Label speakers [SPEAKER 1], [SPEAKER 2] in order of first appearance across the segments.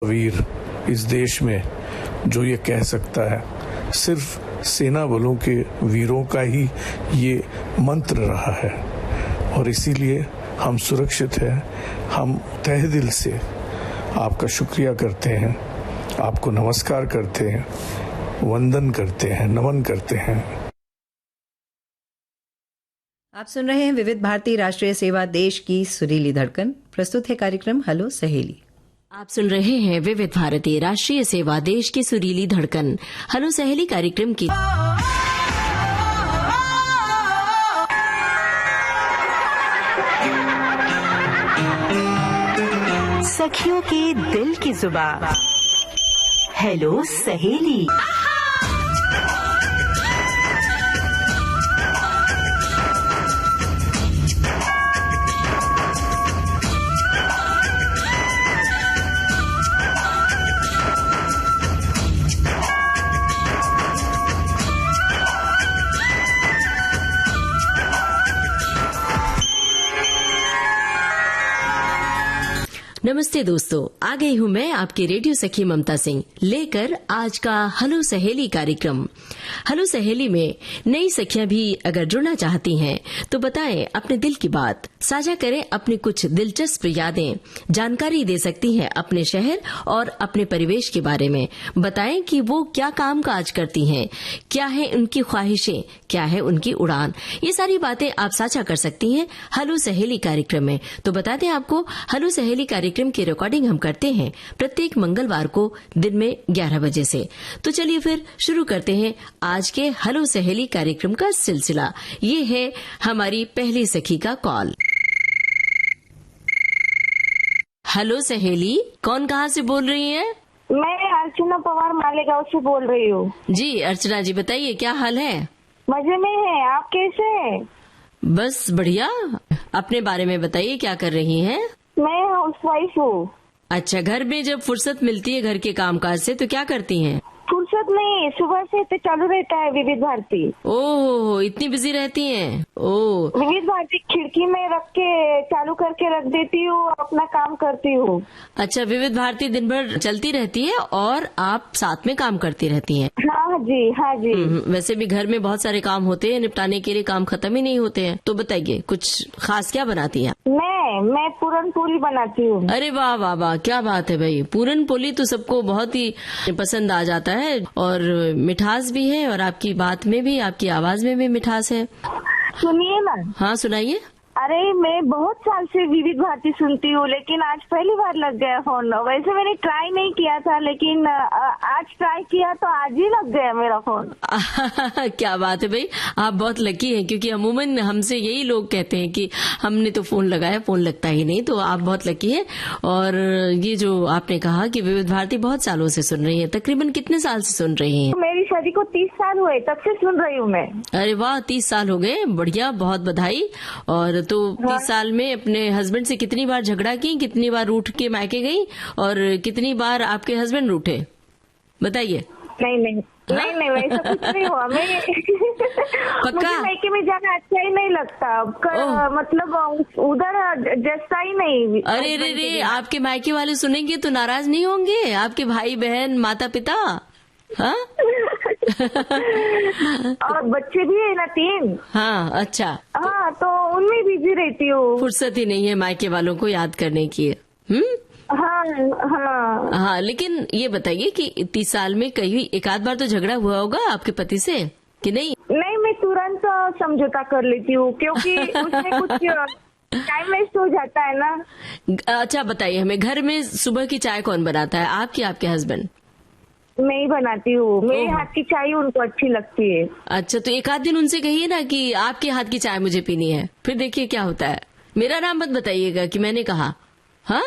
[SPEAKER 1] वीर इस देश में जो ये कह सकता है, सिर्फ सेना बलों के वीरों का ही ये मंत्र रहा है और इसीलिए हम सुरक्षित हैं। हम तहे दिल से आपका शुक्रिया करते हैं, आपको नमस्कार करते हैं, वंदन करते हैं, नमन करते हैं।
[SPEAKER 2] आप सुन रहे हैं विविध भारती राष्ट्रीय सेवा देश की सुरीली धड़कन। प्रस्तुत है कार्यक्रम हेलो सहेली।
[SPEAKER 3] आप सुन रहे हैं विविध भारती राष्ट्रीय सेवा देश की सुरीली धड़कन हेलो सहेली कार्यक्रम की।
[SPEAKER 4] सखियों के दिल की जुबान हेलो सहेली।
[SPEAKER 3] नमस्ते दोस्तों, आ गई हूँ मैं आपकी रेडियो सखी ममता सिंह लेकर आज का हेलो सहेली कार्यक्रम। हेलो सहेली में नई सखियां भी अगर जुड़ना चाहती हैं तो बताएं अपने दिल की बात, साझा करें अपनी कुछ दिलचस्प यादें, जानकारी दे सकती हैं अपने शहर और अपने परिवेश के बारे में। बताएं कि वो क्या काम काज करती हैं, क्या है उनकी ख्वाहिशें, क्या है उनकी उड़ान। ये सारी बातें आप साझा कर सकती हैं हेलो सहेली कार्यक्रम में। तो बता दें आपको, हेलो सहेली कार्यक्रम की रिकॉर्डिंग हम करते हैं प्रत्येक मंगलवार को दिन में 11 बजे से। तो चलिए फिर शुरू करते हैं आज के हेलो सहेली कार्यक्रम का सिलसिला। ये है हमारी पहली सखी का कॉल। हेलो सहेली, कौन कहाँ से बोल रही है?
[SPEAKER 5] मैं अर्चना पवार मालेगांव से बोल रही हूँ।
[SPEAKER 3] जी अर्चना जी, बताइए क्या हाल है?
[SPEAKER 5] मजे में है, आप कैसे हैं?
[SPEAKER 3] बस बढ़िया। अपने बारे में बताइए, क्या कर रही हैं?
[SPEAKER 5] मैं हाउसवाइफ हूँ।
[SPEAKER 3] अच्छा, घर में जब फुर्सत मिलती है घर के कामकाज से तो क्या करती हैं?
[SPEAKER 5] फुर्सत नहीं, सुबह से तो चालू रहता है विविध भारती।
[SPEAKER 3] ओह, इतनी बिजी रहती हैं? ओह,
[SPEAKER 5] विविध भारती खिड़की में रख के चालू करके रख देती हूँ, अपना काम करती हूँ।
[SPEAKER 3] अच्छा, विविध भारती दिन भर चलती रहती है और आप साथ में काम करती रहती हैं?
[SPEAKER 5] हाँ जी, हाँ जी।
[SPEAKER 3] वैसे भी घर में बहुत सारे काम होते हैं, निपटाने के लिए काम खत्म ही नहीं होते हैं। तो बताइए कुछ खास क्या बनाती हैं?
[SPEAKER 5] मैं पूरन पूरी बनाती हूँ।
[SPEAKER 3] अरे वाह वाह वाह, क्या बात है भाई। पूरन पोली तो सबको बहुत ही पसंद आ जाता है और मिठास भी है और आपकी बात में भी, आपकी आवाज में भी मिठास है।
[SPEAKER 5] सुनिए ना।
[SPEAKER 3] हाँ सुनाइए।
[SPEAKER 5] अरे मैं बहुत साल से विविध भारती सुनती हूँ, लेकिन आज पहली बार लग गया फोन। वैसे मैंने ट्राई नहीं किया था, लेकिन आज ट्राई किया तो आज ही लग गया मेरा फोन।
[SPEAKER 3] क्या बात है भाई, आप बहुत लकी हैं, क्योंकि अमूमन हमसे यही लोग कहते हैं कि हमने तो फोन लगाया, फोन लगता ही नहीं। तो आप बहुत लकी हैं। और ये जो आपने कहा कि विविध भारती बहुत सालों से सुन रही है, तकरीबन कितने साल से सुन रही हैं?
[SPEAKER 5] मेरी शादी को 30 साल हुए, तब से सुन रही हूँ मैं।
[SPEAKER 3] अरे वाह, 30 साल हो गए, बढ़िया, बहुत बधाई। और तो 30 साल में अपने हस्बैंड से कितनी बार झगड़ा की, कितनी बार रूठ के मायके गई और कितनी बार आपके हस्बैंड रूठे, बताइए।
[SPEAKER 5] नहीं वैसा कुछ नहीं हुआ। मुझे मायके में जाना अच्छा ही नहीं लगता, मतलब उधर जैसा ही नहीं।
[SPEAKER 3] अरे रे, आपके मायके वाले सुनेंगे तो नाराज नहीं होंगे? आपके भाई बहन, माता पिता? हाँ?
[SPEAKER 5] और बच्चे भी है ना 3।
[SPEAKER 3] हाँ, अच्छा।
[SPEAKER 5] हाँ, तो उनमें बिजी रहती हूँ।
[SPEAKER 3] फुर्सत ही नहीं है मायके वालों को याद करने की। हाँ, लेकिन ये बताइए कि 30 साल में कहीं एक आध बार तो झगड़ा हुआ होगा आपके पति से कि नहीं?
[SPEAKER 5] नहीं, मैं तुरंत समझौता कर लेती हूँ, क्योंकि उसमें कुछ टाइम वेस्ट हो जाता है ना।
[SPEAKER 3] अच्छा बताइए हमें, घर में सुबह की चाय कौन बनाता है, आप कि आपके हस्बैंड?
[SPEAKER 5] मैं ही बनाती हूँ। मेरे हाथ की चाय उनको अच्छी लगती है। अच्छा,
[SPEAKER 3] तो एक आध दिन उनसे कहिए ना कि आपके हाथ की चाय मुझे पीनी है, फिर देखिए क्या होता है। मेरा नाम मत बताइएगा कि मैंने कहा। हाँ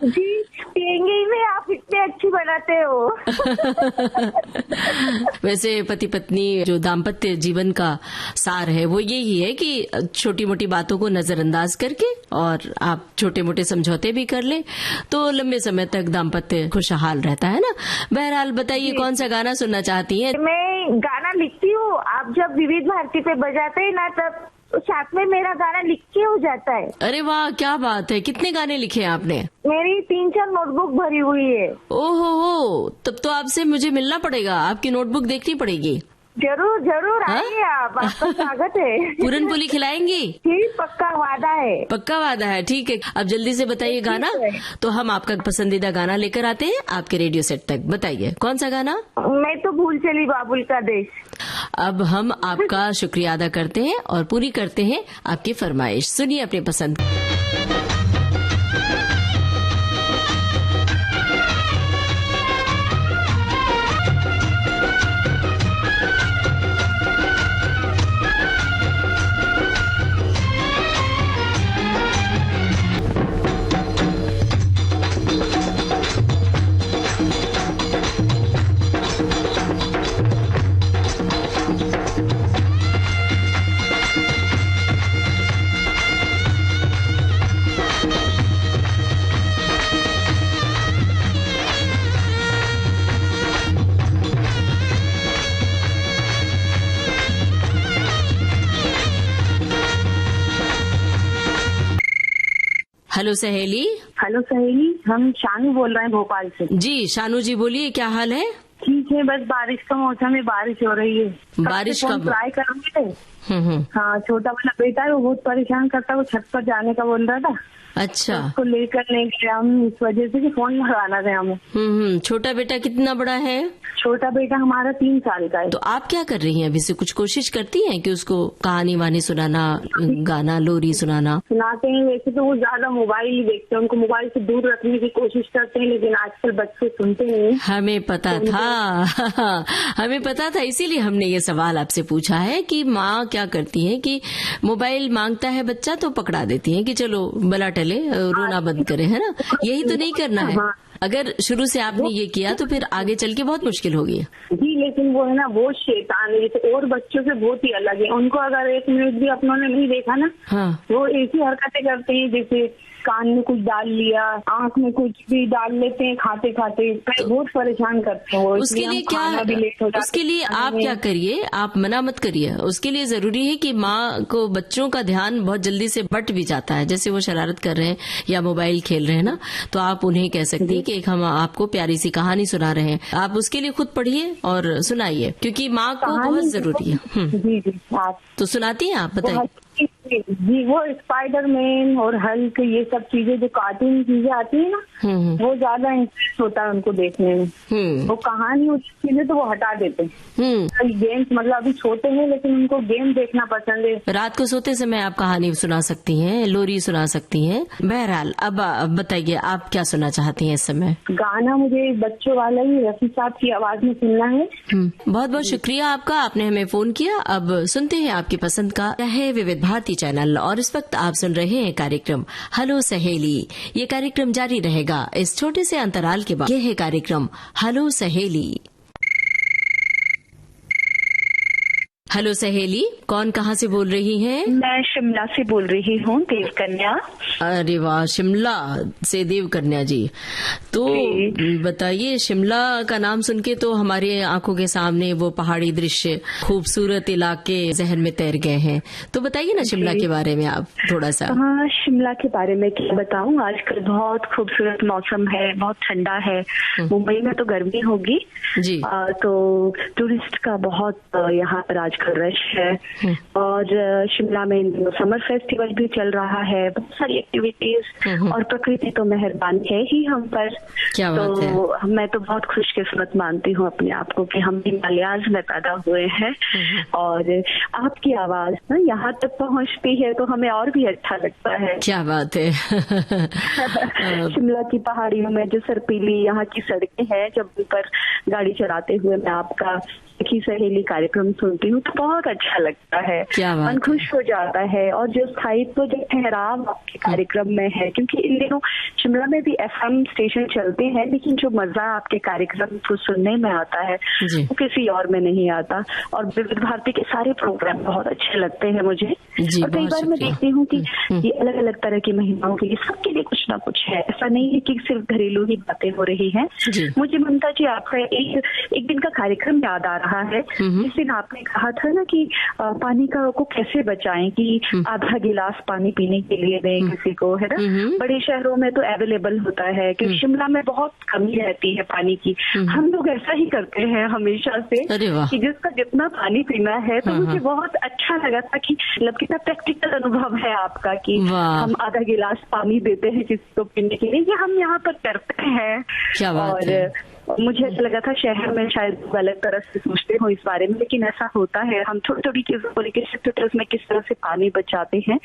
[SPEAKER 5] जी, पियेंगे ही नहीं, आप इतने अच्छी बनाते हो।
[SPEAKER 3] वैसे पति पत्नी जो दाम्पत्य जीवन का सार है वो यही है कि छोटी मोटी बातों को नजरअंदाज करके और आप छोटे मोटे समझौते भी कर ले तो लंबे समय तक दाम्पत्य खुशहाल रहता है ना। बहरहाल बताइए कौन सा गाना सुनना चाहती हैं?
[SPEAKER 5] मैं गाना लिखती हूँ, आप जब विविध भारती पे बजाते हैं ना तब तो साथ में मेरा गाना लिख के हो जाता है।
[SPEAKER 3] अरे वाह, क्या बात है। कितने गाने लिखे हैं आपने?
[SPEAKER 5] मेरी 3-4 नोटबुक भरी हुई है।
[SPEAKER 3] ओहो हो, तब तो आपसे मुझे मिलना पड़ेगा, आपकी नोटबुक देखनी पड़ेगी।
[SPEAKER 5] जरूर जरूर आइए आप, आपका स्वागत है।
[SPEAKER 3] पूरन पोली खिलाएंगी?
[SPEAKER 5] ठीक, पक्का वादा है।
[SPEAKER 3] पक्का वादा है, ठीक है। अब जल्दी से बताइए गाना, तो हम आपका पसंदीदा गाना लेकर आते हैं आपके रेडियो सेट तक। बताइए कौन सा गाना?
[SPEAKER 5] मैं तो भूल चली बाबुल का देश।
[SPEAKER 3] अब हम आपका शुक्रिया अदा करते हैं और पूरी करते हैं आपकी फरमाइश। सुनिए अपनी पसंद। हेलो सहेली।
[SPEAKER 5] हेलो सहेली, हम शानू बोल रहे हैं भोपाल से।
[SPEAKER 3] जी शानू जी, बोलिए क्या हाल है?
[SPEAKER 5] ठीक है, बस बारिश का मौसम है, बारिश हो रही है।
[SPEAKER 3] बारिश का
[SPEAKER 5] ट्राई करूंगी। हाँ, छोटा वाला बेटा है, वो बहुत परेशान करता है, वो छत पर जाने का बोल रहा था।
[SPEAKER 3] अच्छा,
[SPEAKER 5] उसको लेकर नहीं गए हम, इस वजह से कि फोन लगाना था हमें।
[SPEAKER 3] छोटा बेटा कितना बड़ा है?
[SPEAKER 5] छोटा बेटा हमारा 3 साल का है।
[SPEAKER 3] तो आप क्या कर रही हैं अभी से? कुछ कोशिश करती हैं कि उसको कहानी वानी सुनाना, गाना लोरी सुनाना?
[SPEAKER 5] सुनाते हैं, वैसे तो वो ज्यादा मोबाइल ही देखते हैं, उनको मोबाइल से दूर रखने की कोशिश करते हैं, लेकिन आजकल बच्चे सुनते नहीं।
[SPEAKER 3] हमें पता था हमें पता था, इसीलिए हमने ये सवाल आपसे पूछा है कि माँ क्या करती है कि मोबाइल मांगता है बच्चा तो पकड़ा देती है कि चलो बला टले, रोना बंद करे, है ना? यही तो नहीं करना है। अगर शुरू से आपने ये किया तो फिर आगे चल के बहुत मुश्किल होगी।
[SPEAKER 5] जी, लेकिन वो है ना, वो शैतान है, जैसे और बच्चों से बहुत ही अलग है। उनको अगर 1 मिनट भी अपनों ने नहीं देखा ना,
[SPEAKER 3] हाँ,
[SPEAKER 5] वो ऐसी हरकतें करते हैं, जैसे कान में कुछ डाल लिया, आंख में कुछ भी डाल लेते हैं खाते खाते, तो बहुत परेशान करते हैं वो।
[SPEAKER 3] उसके लिए क्या, उसके लिए आप क्या करिए, आप मना मत करिए। उसके लिए जरूरी है कि माँ को बच्चों का ध्यान बहुत जल्दी से बट भी जाता है, जैसे वो शरारत कर रहे हैं या मोबाइल खेल रहे हैं ना, तो आप उन्हें कह सकती है कि एक हम आपको प्यारी सी कहानी सुना रहे हैं, आप उसके लिए खुद पढ़िए और सुनाइए, क्योंकि माँ को बहुत जरूरी है।
[SPEAKER 5] जी जी, आप
[SPEAKER 3] तो सुनाती हैं आप? बताइए।
[SPEAKER 5] जी, वो स्पाइडरमैन और हल्क, ये सब चीजें जो कार्टून चीजें आती है ना, वो ज्यादा इंटरेस्ट होता है उनको देखने में। वो कहानी चीजें तो वो हटा देते हैं। गेम्स, मतलब अभी छोटे हैं लेकिन उनको गेम देखना पसंद है।
[SPEAKER 3] रात को सोते समय आप कहानी सुना सकती हैं, लोरी सुना सकती हैं। बहरहाल अब बताइए आप क्या सुनना चाहती हैं इस समय?
[SPEAKER 5] गाना मुझे बच्चों वाला ही रफी साहब की आवाज में सुनना है।
[SPEAKER 3] बहुत बहुत शुक्रिया आपका, आपने हमें फोन किया। अब सुनते हैं आपकी पसंद का है विविध भारती चैनल, और इस वक्त आप सुन रहे हैं कार्यक्रम हेलो सहेली। ये कार्यक्रम जारी रहेगा इस छोटे से अंतराल के बाद। यह है कार्यक्रम हेलो सहेली। हेलो सहेली, कौन कहाँ से बोल रही हैं?
[SPEAKER 4] मैं शिमला से बोल रही हूँ, देवकन्या।
[SPEAKER 3] अरे वाह, शिमला से देवकन्या जी। तो बताइए, शिमला का नाम सुन के तो हमारे आंखों के सामने वो पहाड़ी दृश्य, खूबसूरत इलाके जहन में तैर गए हैं। तो बताइए ना शिमला के बारे में आप थोड़ा सा।
[SPEAKER 4] हाँ, शिमला के बारे में क्या बताऊँ, आजकल बहुत खूबसूरत मौसम है, बहुत ठंडा है। मुंबई में तो गर्मी होगी
[SPEAKER 3] जी,
[SPEAKER 4] तो टूरिस्ट का बहुत यहाँ पर आजकल रश है। और शिमला में समर फेस्टिवल भी चल रहा है, बहुत सारी एक्टिविटीज, और प्रकृति तो मेहरबान है ही हम पर।
[SPEAKER 3] क्या बात है।
[SPEAKER 4] तो मैं तो बहुत खुशकिस्मत मानती हूँ अपने आप को कि हम हिमालयाज में पैदा हुए हैं, और आपकी आवाज ना यहाँ तक पहुँचती है तो हमें और भी अच्छा लगता है।
[SPEAKER 3] क्या बात है।
[SPEAKER 4] शिमला की पहाड़ियों में जो सर्पीली यहाँ की सड़कें हैं, जब ऊपर गाड़ी चलाते हुए मैं आपका की सहेली कार्यक्रम सुनती हूँ तो बहुत अच्छा लगता है, मन खुश हो जाता है। और जो स्थायित्व, जो ठहराव आपके कार्यक्रम में है, क्योंकि इन दिनों शिमला में भी FM स्टेशन चलते हैं, लेकिन जो मजा आपके कार्यक्रम को सुनने में आता है वो किसी और में नहीं आता। और विविध भारती के सारे प्रोग्राम बहुत अच्छे लगते हैं मुझे। और कई बार मैं देखती हूँ कि ये अलग अलग तरह की महिलाओं के लिए, सबके लिए कुछ ना कुछ है, ऐसा नहीं है कि सिर्फ घरेलू ही बातें हो रही हैं। मुझे ममता जी आपका एक दिन का कार्यक्रम याद आ रहा है, जिस दिन आपने कहा था ना कि पानी को कैसे बचाएं, कि आधा गिलास पानी पीने के लिए दें किसी को, है ना। बड़े शहरों में तो अवेलेबल होता है, कि शिमला में बहुत कमी रहती है पानी की। हम लोग ऐसा ही करते हैं हमेशा से कि जिसका जितना पानी पीना है। तो मुझे बहुत अच्छा लगा था कि मतलब कितना प्रैक्टिकल अनुभव है आपका, कि हम आधा गिलास पानी देते हैं किसी को पीने के लिए, ये हम यहाँ पर करते हैं।
[SPEAKER 3] क्या बात है।
[SPEAKER 4] मुझे ऐसा लगा था शहर में शायद गलत तरह से सोचते हो इस बारे में, लेकिन ऐसा होता है। हम थोड़ी थोड़ी चीजों को लेकर सेक्टर्स में किस तरह से पानी बचाते हैं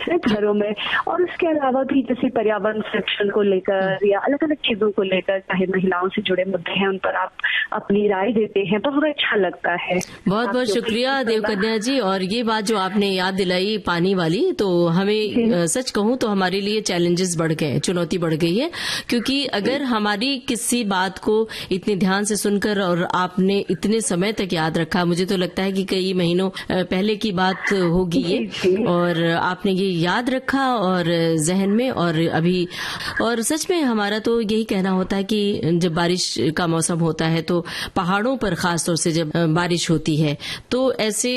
[SPEAKER 4] घरों में, और उसके अलावा भी जैसे पर्यावरण संरक्षण को लेकर या अलग अलग चीजों को लेकर, चाहे महिलाओं से जुड़े मुद्दे हैं, उन पर आप अपनी राय देते हैं, बहुत अच्छा लगता है।
[SPEAKER 3] बहुत बहुत शुक्रिया देवकन्या जी। और ये बात जो आपने याद दिलाई पानी वाली, तो हमें सच कहूं तो हमारे लिए चैलेंजेस बढ़ गए, चुनौती बढ़ गई है, क्योंकि अगर हमारी किसी बात को इतने ध्यान से सुनकर और आपने इतने समय तक याद रखा, मुझे तो लगता है कि कई महीनों पहले की बात होगी ये, और आपने ये याद रखा और जहन में, और अभी, और सच में हमारा तो यही कहना होता है कि जब बारिश का मौसम होता है तो पहाड़ों पर खासतौर से जब बारिश होती है तो ऐसे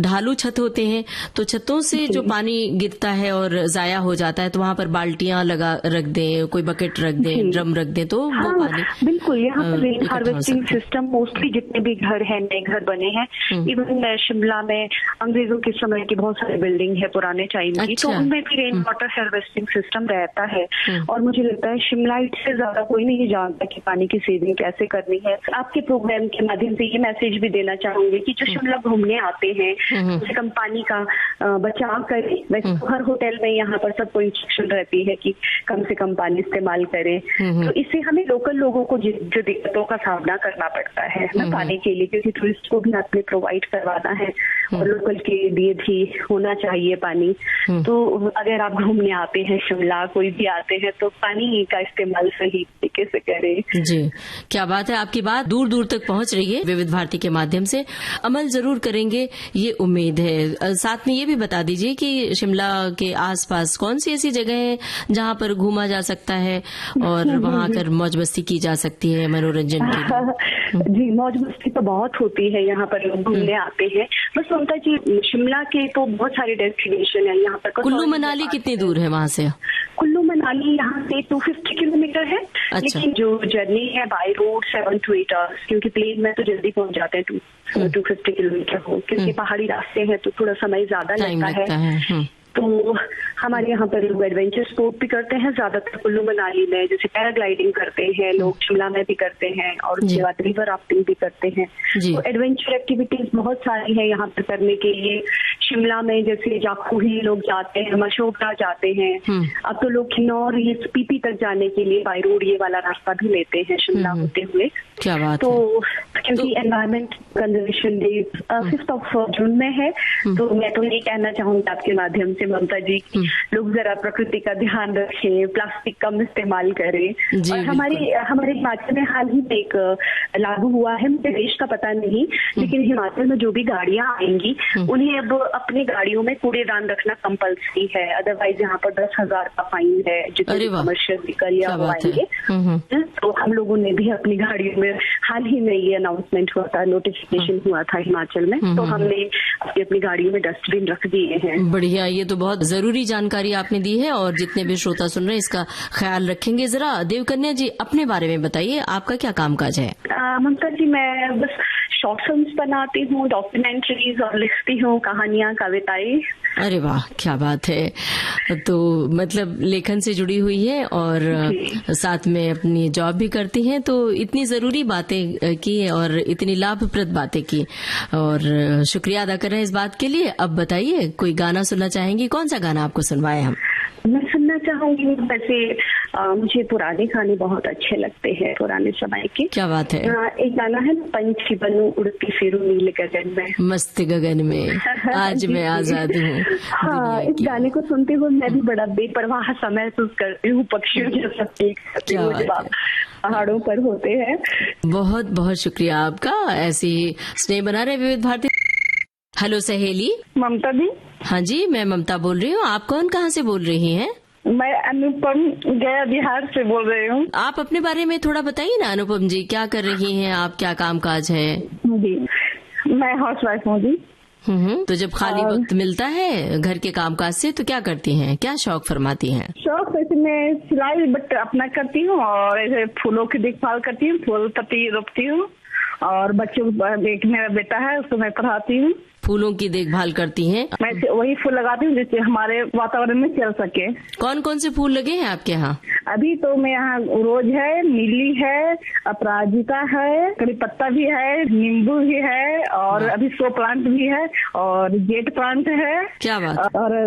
[SPEAKER 3] ढालू छत होते हैं, तो छतों से जो पानी गिरता है और जाया हो जाता है, तो वहां पर बाल्टियां लगा रख दें, कोई बकेट रख दें, ड्रम रख दें, तो वो पानी
[SPEAKER 4] बिल्कुल। यहाँ पर रेन हार्वेस्टिंग सिस्टम मोस्टली जितने भी घर हैं, नए घर बने हैं, इवन शिमला में अंग्रेजों के समय की बहुत सारी बिल्डिंग है पुराने टाइम की, तो उनमें भी रेन वाटर हार्वेस्टिंग सिस्टम रहता है। और मुझे लगता है शिमलाइट से ज्यादा कोई नहीं जानता कि पानी की सेविंग कैसे करनी है। आपके प्रोग्राम के माध्यम से ये मैसेज भी देना चाहूंगी कि जो शिमला घूमने आते हैं, कम से कम पानी का बचाव करें। वैसे हर होटल में यहाँ पर सबको इंस्ट्रक्शन रहती है कि कम से कम पानी इस्तेमाल करें, तो इससे हमें लोकल लोगों को जो दिक्कतों का सामना करना पड़ता है ना पानी के लिए, क्योंकि टूरिस्ट को भी आपने प्रोवाइड करवाना है और लोकल के लिए भी होना चाहिए पानी। तो अगर आप घूमने आते हैं शिमला, कोई भी आते हैं, तो पानी का इस्तेमाल सही तरीके से करें।
[SPEAKER 3] जी, क्या बात है। आपकी बात दूर दूर तक पहुंच रही है विविध भारती के माध्यम से, अमल जरूर करेंगे ये उम्मीद है। साथ में ये भी बता दीजिए कि शिमला के आसपास कौन सी ऐसी जगह है जहां पर घूमा जा सकता है और वहां आकर मौज मस्ती की जा सकती है मनोरंजन के लिए।
[SPEAKER 4] जी, मौज मस्ती तो बहुत होती है, यहाँ पर लोग घूमने आते हैं। बस ममता जी, शिमला के तो बहुत सारे डेस्टिनेशन है यहाँ पर।
[SPEAKER 3] कुल्लू मनाली कितनी दूर है वहाँ से?
[SPEAKER 4] कुल्लू मनाली यहाँ से 250 किलोमीटर है। अच्छा। लेकिन जो जर्नी है बाय रोड 7 to 8 hours, क्योंकि प्लेन में तो जल्दी पहुँच जाते हैं 250 किलोमीटर हो, क्योंकि पहाड़ी रास्ते हैं तो थोड़ा समय ज्यादा लगता है। तो हमारे यहाँ पर लोग एडवेंचर स्पोर्ट भी करते हैं ज्यादातर कुल्लू मनाली में, जैसे पैराग्लाइडिंग करते हैं लोग, शिमला में भी करते हैं, और उसके बाद रिवर राफ्टिंग भी करते हैं। तो एडवेंचर एक्टिविटीज बहुत सारी है यहाँ पर करने के लिए। शिमला में जैसे जाखू लोग जाते हैं, मशोबरा जाते हैं, अब तो लोग किन्नौर ये स्पीति तक जाने के लिए बाय रोड ये वाला रास्ता भी लेते हैं शिमला होते हुए।
[SPEAKER 3] क्या बात
[SPEAKER 4] तो क्योंकि एनवायरमेंट कंजर्वेशन डे 5 जून में है, तो मैं तो ये कहना चाहूंगी आपके माध्यम से ममता जी की लोग जरा प्रकृति का ध्यान रखें, प्लास्टिक कम इस्तेमाल करें। और हमारे हिमाचल में हाल ही में एक लागू हुआ है, मुझे देश का पता नहीं, लेकिन हिमाचल में जो भी गाड़ियां आएंगी उन्हें अब अपनी गाड़ियों में कूड़ेदान रखना कंपल्सरी है, अदरवाइज यहाँ पर 10,000 का फाइन है जितने कमर्शियल व्हीकल या वो आएंगे। तो हम लोगों ने भी अपनी गाड़ियों में, हाल ही में ये अनाउंसमेंट हुआ था, नोटिफिकेशन हुआ था हिमाचल में, तो हमने अपनी गाड़ियों में डस्टबिन रख दिए हैं।
[SPEAKER 3] बढ़िया, ये तो बहुत जरूरी जानकारी आपने दी है और जितने भी श्रोता सुन रहे हैं इसका ख्याल रखेंगे। जरा देवकन्या जी अपने बारे में बताइए, आपका क्या कामकाज है?
[SPEAKER 4] ममता जी, मैं बस शॉर्ट फिल्म्स बनाती हूँ, डॉक्यूमेंट्रीज, और लिखती हूँ कहानियां, कविताएं। अरे
[SPEAKER 3] वाह, क्या बात है। तो मतलब लेखन से जुड़ी हुई है और साथ में अपनी जॉब भी करती हैं, तो इतनी जरूरी बातें की और इतनी लाभप्रद बातें की, और शुक्रिया अदा कर रहे हैं इस बात के लिए। अब बताइए, कोई गाना सुनना चाहेंगी? कौन सा गाना आपको सुनवाए हम?
[SPEAKER 4] मैं सुनना चाहूंगी, वैसे मुझे पुराने गाने बहुत अच्छे लगते हैं, पुराने समय के।
[SPEAKER 3] क्या बात है।
[SPEAKER 4] एक गाना है, पंछी बनूं उड़ती फिरूं नीले गगन में,
[SPEAKER 3] मस्त गगन में आज मैं आजाद हूँ।
[SPEAKER 4] हाँ, इस गाने को सुनते हुए मैं भी बड़ा बेपरवाह सा महसूस करती हूँ, पक्षियों जैसा पहाड़ों पर होते हैं।
[SPEAKER 3] बहुत बहुत शुक्रिया आपका, ऐसी स्नेह बना रहे विविध भारती। हेलो सहेली।
[SPEAKER 5] ममता दी।
[SPEAKER 3] हाँ जी, मैं ममता बोल रही हूँ। आप कौन, कहाँ से बोल रही हैं?
[SPEAKER 5] मैं अनुपम गया बिहार से बोल रही हूँ।
[SPEAKER 3] आप अपने बारे में थोड़ा बताइए ना अनुपम जी, क्या कर रही हैं आप, क्या काम काज है?
[SPEAKER 5] जी, मैं हाउस वाइफ हूँ जी।
[SPEAKER 3] तो जब खाली वक्त मिलता है घर के कामकाज से तो क्या करती हैं, क्या शौक फरमाती हैं?
[SPEAKER 5] शौक वैसे मैं सिलाई बट अपना करती हूँ और ऐसे फूलों की देखभाल करती हूँ, फूल पत्ती रोपती हूँ और बच्चों को, एक मेरा बेटा है उसको मैं पढ़ाती हूँ।
[SPEAKER 3] फूलों की देखभाल करती हैं? मैं
[SPEAKER 5] वही फूल लगाती हूँ जिससे हमारे वातावरण में चल सके।
[SPEAKER 3] कौन कौन से फूल लगे हैं आपके यहाँ?
[SPEAKER 5] अभी तो मैं यहाँ रोज है, नीली है, अपराजिता है, कड़ी पत्ता भी है, नींबू भी है और अभी शो प्लांट भी है और जेट प्लांट है।
[SPEAKER 3] क्या बात?
[SPEAKER 5] और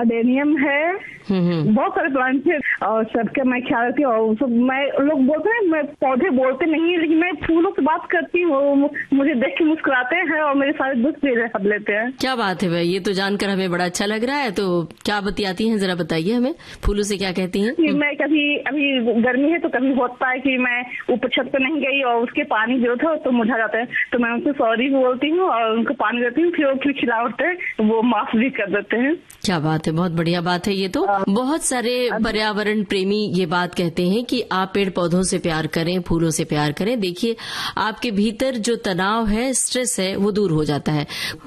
[SPEAKER 5] अडेनियम है। बहुत सारे प्लांट है और सबके मैं ख्याल रखती हूँ। और सब मैं लोग बोलते हैं मैं पौधे बोलते नहीं है लेकिन मैं फूलों से बात करती हूँ, मुझे देख के मुस्कुराते हैं और मेरे सारे दुख भी हट लेते हैं।
[SPEAKER 3] क्या बात है भाई, ये तो जानकर हमें बड़ा अच्छा लग रहा है। तो क्या बतियाती हैं, जरा बताइए हमें, फूलों से क्या कहती हैं?
[SPEAKER 5] मैं कभी अभी गर्मी है तो कभी होता है कि मैं ऊपर छत पे नहीं गई और उसके पानी जो था तो मुरझा जाता है तो मैं उनसे सॉरी बोलती हूँ और उनको पानी देती हूँ, फिर वो खिला उठते हैं, वो माफ भी कर देते हैं।
[SPEAKER 3] क्या बात है, बहुत बढ़िया बात है ये तो। बहुत सारे पर्यावरण प्रेमी ये बात कहते हैं कि आप पेड़ पौधों से प्यार करें, फूलों से प्यार करें। देखिए आपके भीतर जो तनाव है, स्ट्रेस है, वो दूर हो जाता है।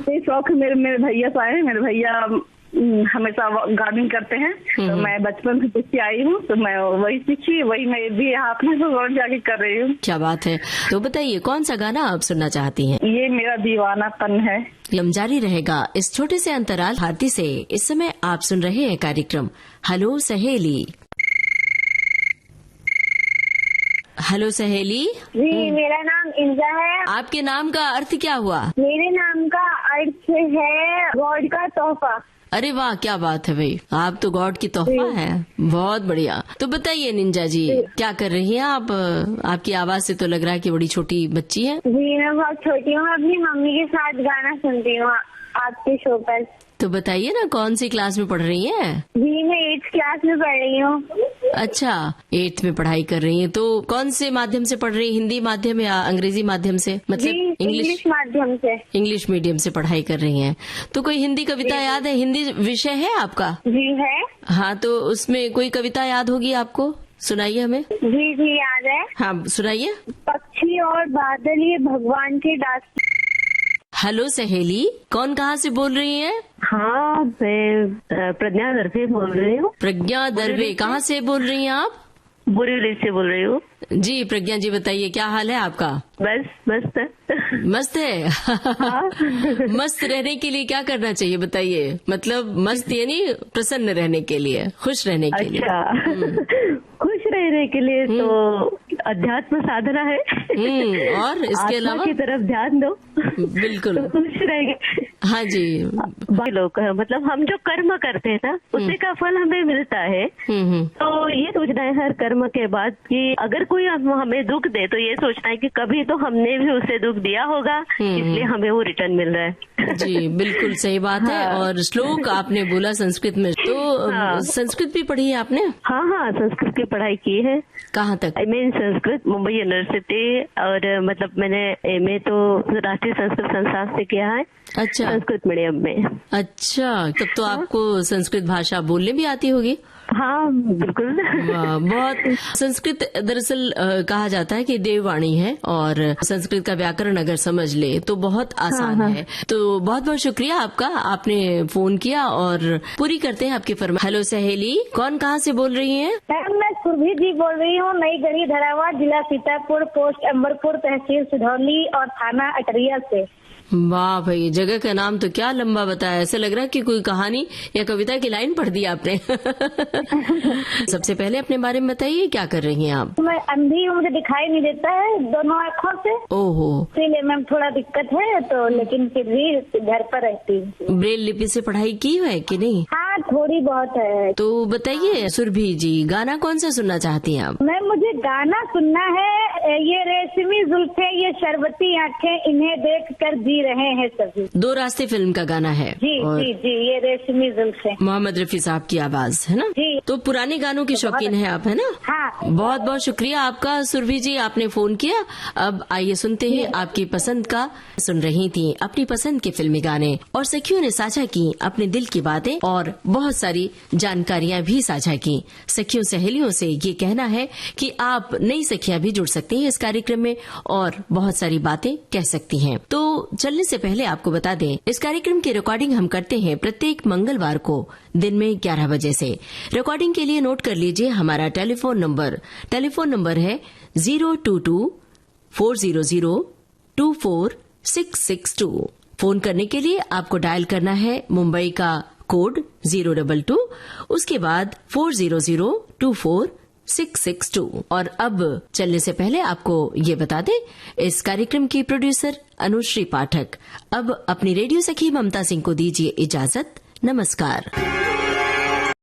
[SPEAKER 5] ये शौक मेरे भैया से आए। मेरे भैया हमेशा गार्डनिंग करते हैं तो मैं बचपन से सीखती आई हूँ तो मैं वही सीखी, वही मैं भी अपने से जाके कर रही हूँ।
[SPEAKER 3] क्या बात है। तो बताइए कौन सा गाना आप सुनना चाहती हैं?
[SPEAKER 5] ये मेरा दीवानापन है।
[SPEAKER 3] यम जारी रहेगा इस छोटे से अंतराल भारती से। इस समय आप सुन रहे हैं कार्यक्रम हेलो सहेली। हेलो सहेली
[SPEAKER 6] जी, मेरा नाम इंजा है।
[SPEAKER 3] आपके नाम का अर्थ क्या हुआ?
[SPEAKER 6] मेरे नाम का अर्थ है गॉड का तोहफा।
[SPEAKER 3] अरे वाह, क्या बात है भाई, आप तो गॉड की तोहफा है। बहुत बढ़िया। तो बताइए निंजा जी, क्या कर रही हैं आप? आपकी आवाज से तो लग रहा है कि बड़ी छोटी बच्ची है।
[SPEAKER 6] जी, मैं बहुत छोटी हूँ, अपनी मम्मी के साथ गाना सुनती हूँ आपके शो पर।
[SPEAKER 3] तो बताइए ना, कौन सी क्लास में पढ़ रही हैं?
[SPEAKER 6] जी, मैं 8th क्लास में पढ़ रही हूँ।
[SPEAKER 3] अच्छा, 8th में पढ़ाई कर रही हैं। तो कौन से माध्यम से पढ़ रही हैं, हिंदी माध्यम या अंग्रेजी माध्यम से? मतलब
[SPEAKER 6] इंग्लिश माध्यम से।
[SPEAKER 3] इंग्लिश मीडियम से पढ़ाई कर रही हैं। तो कोई हिंदी कविता याद है? हिंदी विषय है आपका?
[SPEAKER 6] जी है।
[SPEAKER 3] हाँ, तो उसमें कोई कविता याद होगी आपको, सुनाइए हमें।
[SPEAKER 6] जी याद है।
[SPEAKER 3] हाँ सुनाइए।
[SPEAKER 6] पक्षी और बादल ये भगवान के दास।
[SPEAKER 3] हेलो सहेली, कौन कहाँ से बोल रही हैं?
[SPEAKER 7] हाँ, मैं प्रज्ञा दर्वे बोल रही हूँ।
[SPEAKER 3] प्रज्ञा दर्वे, कहाँ से बोल रही हैं आप?
[SPEAKER 7] बोरीवली से बोल रही हूँ।
[SPEAKER 3] जी प्रज्ञा जी, बताइए क्या हाल है आपका?
[SPEAKER 7] बस मस्त है।
[SPEAKER 3] मस्त है। हाँ। मस्त रहने के लिए क्या करना चाहिए बताइए? मतलब मस्त यानी प्रसन्न रहने के लिए, खुश रहने के लिए।
[SPEAKER 7] अच्छा, खुश रहने के लिए तो अध्यात्म साधना है।
[SPEAKER 3] और इसके अलावा
[SPEAKER 7] की तरफ ध्यान दो।
[SPEAKER 3] बिल्कुल,
[SPEAKER 7] तो खुश रहेंगे।
[SPEAKER 3] हाँ जी।
[SPEAKER 7] लोग मतलब हम जो कर्म करते हैं ना, उसी का फल हमें मिलता है। तो ये सोचना है हर कर्म के बाद कि अगर कोई हमें दुख दे तो ये सोचना है कि कभी तो हमने भी उसे दुख दिया होगा, इसलिए हमें वो रिटर्न मिल रहा है।
[SPEAKER 3] जी बिल्कुल सही बात है। और श्लोक आपने बोला संस्कृत में, तो संस्कृत भी पढ़ी है आपने?
[SPEAKER 7] हाँ, संस्कृत की पढ़ाई की है।
[SPEAKER 3] कहाँ तक?
[SPEAKER 7] मैं संस्कृत मुंबई यूनिवर्सिटी, और मतलब मैंने MA तो राष्ट्रीय संस्कृत संस्थान से किया है।
[SPEAKER 3] अच्छा,
[SPEAKER 7] संस्कृत मीडियम में।
[SPEAKER 3] अच्छा, तब तो आपको संस्कृत भाषा बोलने भी आती होगी?
[SPEAKER 7] हाँ बिल्कुल।
[SPEAKER 3] बहुत। संस्कृत दरअसल कहा जाता है कि देववाणी है और संस्कृत का व्याकरण अगर समझ ले तो बहुत आसान है। तो बहुत बहुत शुक्रिया आपका, आपने फोन किया और पूरी करते हैं आपकी फरमाइश। हेलो सहेली, कौन कहाँ से बोल रही हैं?
[SPEAKER 6] मैं सुरभि जी बोल रही हूँ, नई गढ़ी धरावा, जिला सीतापुर, पोस्ट अंबरपुर, तहसील सिधौली और थाना अटरिया से।
[SPEAKER 3] वाह भाई, जगह का नाम तो क्या लंबा बताया, ऐसा लग रहा है कि कोई कहानी या कविता की लाइन पढ़ दी आपने। सबसे पहले अपने बारे में बताइए, क्या कर रही हैं आप?
[SPEAKER 6] मैं अंधी हूँ, मुझे दिखाई नहीं देता है दोनों आँखों से।
[SPEAKER 3] ओहो,
[SPEAKER 6] इसीलिए मैम थोड़ा दिक्कत है, तो लेकिन फिर भी घर पर रहती हूँ।
[SPEAKER 3] ब्रेल लिपि से पढ़ाई की है कि नहीं?
[SPEAKER 6] हाँ, थोड़ी बहुत है।
[SPEAKER 3] तो बताइए सुरभि जी, गाना कौन सा सुनना चाहती हैं आप?
[SPEAKER 6] मैम मुझे गाना सुनना है ये रेशमी जुल्फे, ये शरबती आंखें, इन्हें देख कर जी रहे हैं सभी।
[SPEAKER 3] दो रास्ते फिल्म का गाना है।
[SPEAKER 6] जी जी जी, ये रेशमी जुल्फे,
[SPEAKER 3] मोहम्मद रफी साहब की आवाज है ना
[SPEAKER 6] जी।
[SPEAKER 3] तो पुराने गानों के शौकीन हैं आप, है ना?
[SPEAKER 6] हाँ।
[SPEAKER 3] बहुत बहुत शुक्रिया आपका सुरभि जी, आपने फोन किया। अब आइए सुनते हैं आपकी पसंद का। सुन रही थी अपनी पसंद के फिल्मी गाने और सखियों ने साझा की अपने दिल की बातें और बहुत सारी जानकारियां भी साझा की। सखियों सहेलियों से ये कहना है कि आप नई सखियां भी जुड़ सकती हैं इस कार्यक्रम में और बहुत सारी बातें कह सकती हैं। तो चलने से पहले आपको बता दें, इस कार्यक्रम की रिकॉर्डिंग हम करते हैं प्रत्येक मंगलवार को दिन में 11 बजे से। रिकॉर्डिंग के लिए नोट कर लीजिए हमारा टेलीफोन नंबर है 022-400-24662। फोन करने के लिए आपको डायल करना है मुंबई का कोड 022, उसके बाद 400-24-662। और अब चलने से पहले आपको ये बता दें, इस कार्यक्रम की प्रोड्यूसर अनुश्री पाठक अब अपनी रेडियो सखी ममता सिंह को दीजिए इजाजत। नमस्कार।